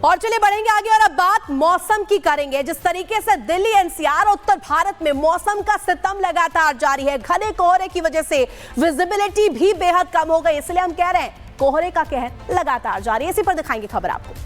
और चलिए बढ़ेंगे आगे और अब बात मौसम की करेंगे। जिस तरीके से दिल्ली एनसीआर उत्तर भारत में मौसम का सितम लगातार जारी है। घने कोहरे की वजह से विजिबिलिटी भी बेहद कम हो गई, इसलिए हम कह रहे हैं कोहरे का कहर लगातार जारी है। इसी पर दिखाएंगे खबर आपको।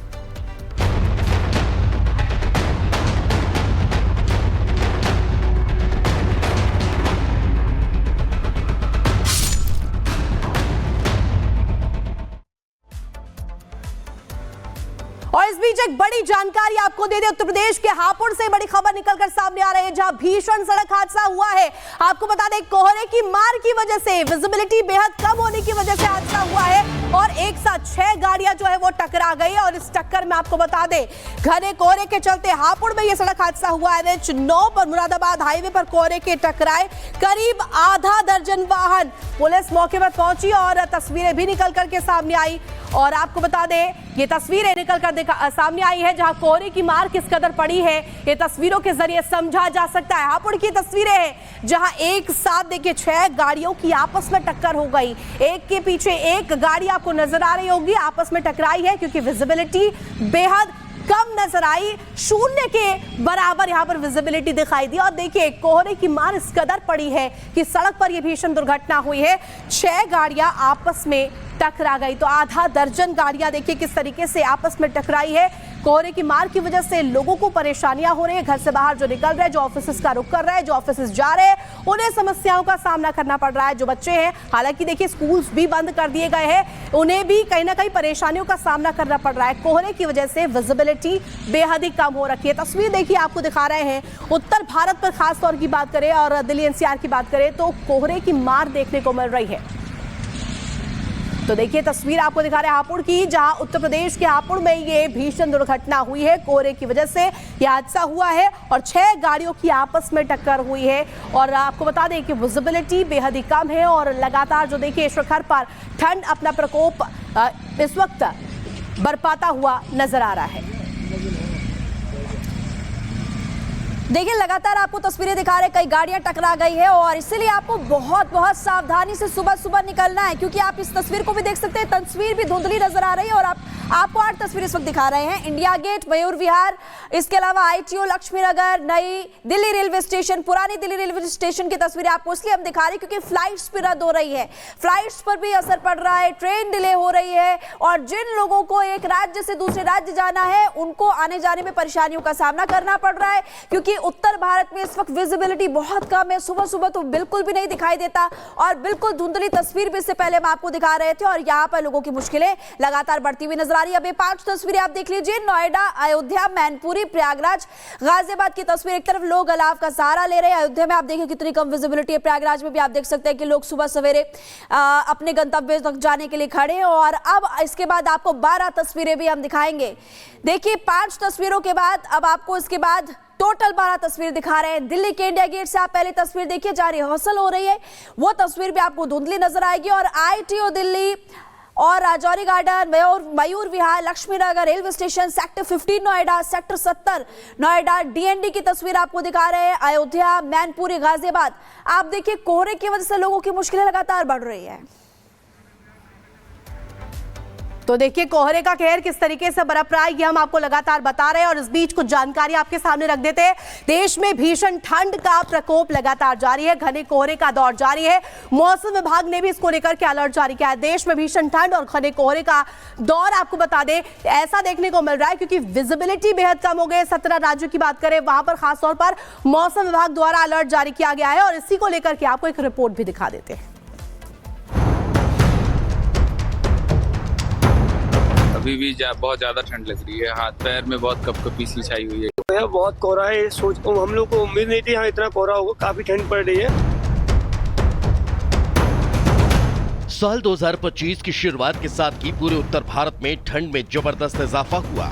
और इस बीच एक बड़ी जानकारी आपको दे दें, उत्तर प्रदेश के हापुड़ से बड़ी खबर निकलकर सामने आ रही है, जहां भीषण सड़क हादसा हुआ है। आपको बता दें कोहरे की मार की वजह से, विजिबिलिटी बेहद कम होने की वजह से हादसा हुआ है और एक साथ 6 गाड़ियां जो है वो टकरा गई। और इस टक्कर में आपको बता दें घने कोहरे के चलते हापुड़ में यह सड़क हादसा हुआ है। NH 9 पर मुरादाबाद हाईवे पर कोहरे के टकराए करीब आधा दर्जन वाहन। पुलिस मौके पर पहुंची और तस्वीरें भी निकल करके सामने आई। और आपको बता दें ये तस्वीरें निकल कर सामने आई है जहां कोहरे की मार किस कदर पड़ी है, ये तस्वीरों के जरिए समझा जा सकता है। हापुड़ की तस्वीरें हैं जहां एक साथ देखिए 6 गाड़ियों की आपस में टक्कर हो गई। एक के पीछे एक गाड़ी आपको नजर आ रही होगी, आपस में टकराई है क्योंकि विजिबिलिटी बेहद कम नजर आई। शून्य के बराबर यहां पर विजिबिलिटी दिखाई दी। और देखिए कोहरे की मार इस कदर पड़ी है कि सड़क पर यह भीषण दुर्घटना हुई है। 6 गाड़ियां आपस में टकरा गई, तो आधा दर्जन गाड़ियां देखिए किस तरीके से आपस में टकराई है। कोहरे की मार की वजह से लोगों को परेशानियां हो रही है। घर से बाहर जो निकल रहे हैं, जो ऑफिस का रुख कर रहे हैं, जो ऑफिस जा रहे हैं, उन्हें समस्याओं का सामना करना पड़ रहा है। जो बच्चे हैं, हालांकि देखिए स्कूल्स भी बंद कर दिए गए हैं, उन्हें भी कहीं ना कहीं परेशानियों का सामना करना पड़ रहा है। कोहरे की वजह से विजिबिलिटी बेहद ही कम हो रखी है। तस्वीर देखिए आपको दिखा रहे हैं। उत्तर भारत पर खास तौर की बात करें और दिल्ली एनसीआर की बात करें तो कोहरे की मार देखने को मिल रही है। तो देखिए तस्वीर आपको दिखा रहे हैं हापुड़ की, जहां उत्तर प्रदेश के हापुड़ में ये भीषण दुर्घटना हुई है। कोहरे की वजह से यह हादसा हुआ है और 6 गाड़ियों की आपस में टक्कर हुई है। और आपको बता दें कि विजिबिलिटी बेहद ही कम है और लगातार जो देखिए शिखर पर ठंड अपना प्रकोप इस वक्त बरपाता हुआ नजर आ रहा है। देखिए लगातार आपको तस्वीरें दिखा रहे हैं, कई गाड़ियां टकरा गई है और इसीलिए आपको बहुत सावधानी से सुबह सुबह निकलना है, क्योंकि आप इस तस्वीर को भी देख सकते हैं। तस्वीर भी धुंधली नजर आ रही है और आपको 8 तस्वीरें इस वक्त दिखा रहे हैं। इंडिया गेट, मयूर विहार, इसके अलावा ITO, लक्ष्मी नगर, नई दिल्ली रेलवे स्टेशन, पुरानी दिल्ली रेलवे स्टेशन की तस्वीरें आपको इसलिए हम दिखा रहे हैं क्योंकि फ्लाइट्स भी रद्द हो रही है, फ्लाइट्स पर भी असर पड़ रहा है, ट्रेन डिले हो रही है और जिन लोगों को एक राज्य से दूसरे राज्य जाना है उनको आने जाने में परेशानियों का सामना करना पड़ रहा है। क्योंकि उत्तर भारत में इस वक्त विजिबिलिटी बहुत कम है, सुबह सुबह तो बिल्कुल भी नहीं दिखाई देता और बिल्कुल धुंधली तस्वीर भी इससे पहले हम आपको दिखा रहे थे। और यहाँ पर लोगों की मुश्किलें लगातार बढ़ती हुई नजर आ रही है। अब ये 5 तस्वीरें आप देख लीजिए। नोएडा, अयोध्या, मैनपुरी, प्रयागराज, गाजियाबाद की तस्वीर। एक तरफ लोग अलाव का सहारा ले रहे हैं, अयोध्या में आप देखिए कितनी कम विजिबिलिटी है। प्रयागराज में भी आप देख सकते हैं कि लोग सुबह सवेरे अपने गंतव्य तक जाने के लिए खड़े हैं। और अब इसके बाद आपको 12 तस्वीरें भी हम दिखाएंगे। देखिए 5 तस्वीरों के बाद अब आपको इसके बाद टोटल 12 तस्वीर दिखा रहे हैं। दिल्ली के इंडिया गेट से आप पहले तस्वीर देखिए, जहां रिहर्सल हो रही है, वो तस्वीर भी आपको धुंधली नजर आएगी। और ITO दिल्ली और Rajouri Garden, Mayur Vihar, Laxmi Nagar railway station, sector 15 Noida, sector 70 Noida, DND की तस्वीर आपको दिखा रहे हैं। अयोध्या, मैनपुरी, गाजियाबाद, आप देखिए कोहरे की वजह से लोगों की मुश्किलें लगातार बढ़ रही है। तो देखिए कोहरे का कहर किस तरीके से बरप रहा है, ये हम आपको लगातार बता रहे हैं। और इस बीच कुछ जानकारी आपके सामने रख देते हैं। देश में भीषण ठंड का प्रकोप लगातार जारी है, घने कोहरे का दौर जारी है। मौसम विभाग ने भी इसको लेकर के अलर्ट जारी किया है। देश में भीषण ठंड और घने कोहरे का दौर आपको बता दें ऐसा देखने को मिल रहा है क्योंकि विजिबिलिटी बेहद कम हो गई। 17 राज्यों की बात करें, वहां पर खासतौर पर मौसम विभाग द्वारा अलर्ट जारी किया गया है और इसी को लेकर के आपको एक रिपोर्ट भी दिखा देते हैं। अभी भी बहुत ज्यादा ठंड लग रही है, हाथ पैर में बहुत कपकपी सी छाई हुई है। यहाँ बहुत कोहरा है, हम लोग को उम्मीद नहीं थी यहाँ इतना कोहरा होगा, काफी ठंड पड़ रही है। साल 2025 की शुरुआत के साथ ही पूरे उत्तर भारत में ठंड में जबरदस्त इजाफा हुआ।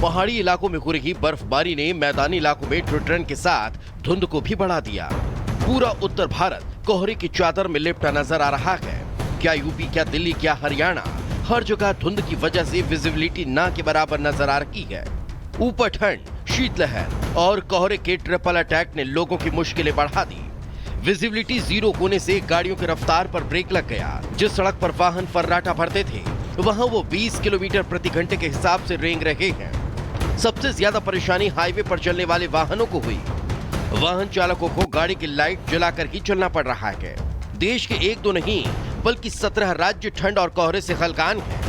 पहाड़ी इलाकों में हो रही बर्फबारी ने मैदानी इलाकों में ठुठन के साथ धुंध को भी बढ़ा दिया। पूरा उत्तर भारत कोहरे की चादर में लिपटा नजर आ रहा है। क्या यूपी, क्या दिल्ली, क्या हरियाणा, हर जगह धुंध की वजह से विजिबिलिटी ना के बराबर नजर आ रही है। ऊपर ठंड, शीतलहर और कोहरे के ट्रिपल अटैक ने लोगों की मुश्किलें बढ़ा दी। विजिबिलिटी 0 होने से गाड़ियों की रफ्तार पर ब्रेक लग गया। जिस सड़क पर वाहन फर्राटा भरते थे वहां वो 20 किलोमीटर प्रति घंटे के हिसाब से रेंग रहे हैं। सबसे ज्यादा परेशानी हाईवे पर चलने वाले वाहनों को हुई। वाहन चालकों को गाड़ी की लाइट जलाकर ही चलना पड़ रहा है। देश के 1-2 नहीं बल्कि 17 राज्य ठंड और कोहरे से हलकान हैं।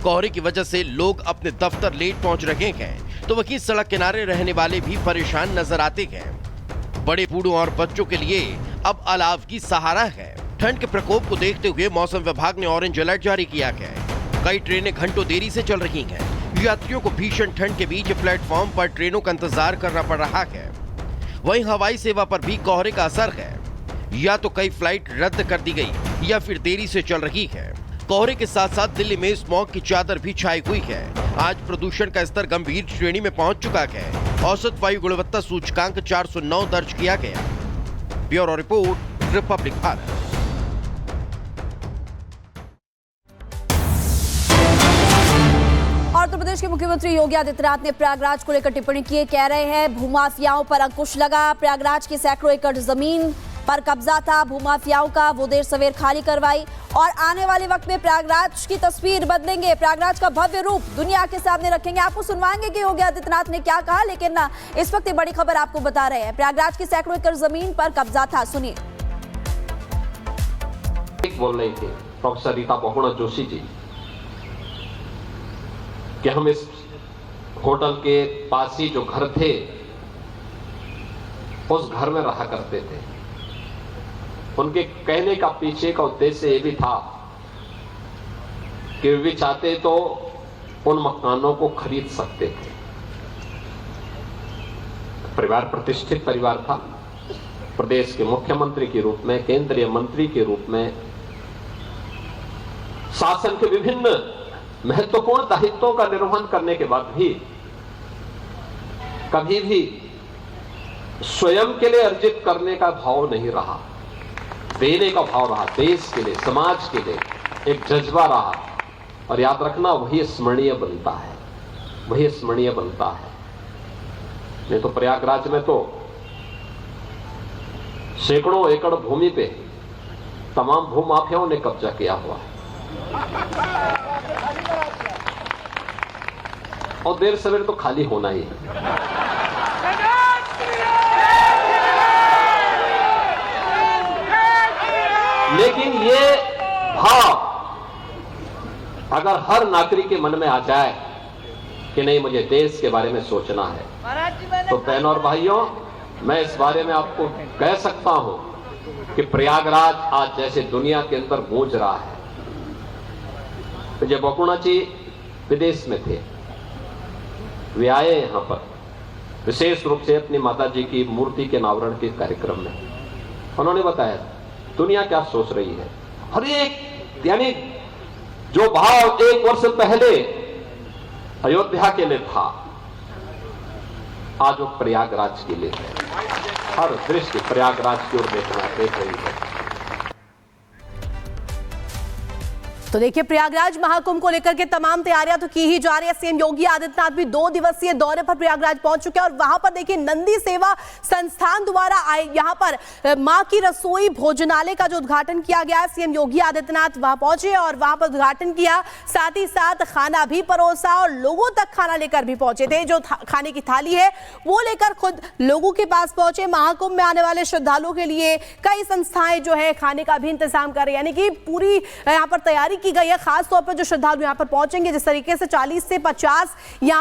कोहरे की वजह से लोग अपने दफ्तर लेट पहुंच रहे हैं, तो वहीं सड़क किनारे रहने वाले भी परेशान नजर आते हैं। बड़े बूढ़ों और बच्चों के लिए अब अलाव की सहारा है। ठंड के प्रकोप को देखते हुए मौसम विभाग ने ऑरेंज अलर्ट जारी किया है। कई ट्रेनें घंटों देरी से चल रही हैं। यात्रियों को भीषण ठंड के बीच प्लेटफॉर्म पर ट्रेनों का इंतजार करना पड़ रहा है। वहीं हवाई सेवा पर भी कोहरे का असर है। या तो कई फ्लाइट रद्द कर दी गई या फिर देरी से चल रही है। कोहरे के साथ साथ दिल्ली में स्मॉग की चादर भी छाई हुई है। आज प्रदूषण का स्तर गंभीर श्रेणी में पहुंच चुका है। औसत वायु गुणवत्ता सूचकांक 409 दर्ज किया गया। Bureau report, Republic Bharat. Uttar Pradesh के मुख्यमंत्री योगी आदित्यनाथ ने प्रयागराज को लेकर टिप्पणी की। कह रहे हैं भूमाफियाओं पर अंकुश लगा। प्रयागराज की सैकड़ों एकड़ जमीन पर कब्जा था भूमाफियाओं का, वो देर सवेर खाली करवाई और आने वाले वक्त में प्रयागराज की तस्वीर बदलेंगे। प्रयागराज का भव्य रूप दुनिया के सामने रखेंगे। आपको सुनवाएंगे कि योगी आदित्यनाथ ने क्या कहा, लेकिन इस वक्त एक बड़ी खबर आपको बता रहे हैं। प्रयागराज की सैकड़ों एकड़ जमीन पर कब्जा था, सुनिए। बोल रही थी प्रोफेसर रीता बहुगुणा जोशी जी कि हम इस होटल के पास ही जो घर थे उस घर में रहा करते थे। उनके कहने का पीछे का उद्देश्य ये भी था कि वे चाहते तो उन मकानों को खरीद सकते थे। परिवार प्रतिष्ठित परिवार था। प्रदेश के मुख्यमंत्री के रूप में, केंद्रीय मंत्री के रूप में, शासन के विभिन्न महत्वपूर्ण दायित्वों का निर्वहन करने के बाद भी कभी भी स्वयं के लिए अर्जित करने का भाव नहीं रहा, देने का भाव रहा। देश के लिए, समाज के लिए एक जज्बा रहा। और याद रखना, वही स्मरणीय बनता है, वही स्मरणीय बनता है। नहीं तो प्रयागराज में तो सैकड़ों एकड़ भूमि पे तमाम भूमाफियाओं ने कब्जा किया हुआ है और देर सवेर तो खाली होना ही है। लेकिन ये भाव अगर हर नागरिक के मन में आ जाए कि नहीं, मुझे देश के बारे में सोचना है, तो बहनों और भाइयों, मैं इस बारे में आपको कह सकता हूं कि प्रयागराज आज जैसे दुनिया के अंदर गूंज रहा है। विजय बहुगुणा जी विदेश में थे, वे आए यहां पर विशेष रूप से अपनी माता जी की मूर्ति के अनावरण के कार्यक्रम में। उन्होंने बताया दुनिया क्या सोच रही है। हर एक, यानी जो भाव 1 वर्ष पहले अयोध्या के लिए था, आज वो प्रयागराज के लिए है। हर दृष्टि प्रयागराज की ओर देख रही है। तो देखिए, प्रयागराज महाकुंभ को लेकर के तमाम तैयारियां तो की ही जा रही है। सीएम योगी आदित्यनाथ भी 2 दिवसीय दौरे पर प्रयागराज पहुंच चुके हैं और वहां पर देखिए नंदी सेवा संस्थान द्वारा यहां पर मां की रसोई भोजनालय का जो उद्घाटन किया गया है। सीएम योगी आदित्यनाथ वहां पहुंचे और वहां पर उद्घाटन किया, साथ ही साथ खाना भी परोसा और लोगों तक खाना लेकर भी पहुंचे थे। जो खाने की थाली है वो लेकर खुद लोगों के पास पहुंचे। महाकुंभ में आने वाले श्रद्धालुओं के लिए कई संस्थाएं जो है खाने का भी इंतजाम कर रही है, यानी कि पूरी यहाँ पर तैयारी की गई है। खास तौर पर जो श्रद्धालु यहाँ पर पहुंचेंगे, जिस तरीके से 40 से 50 यहाँ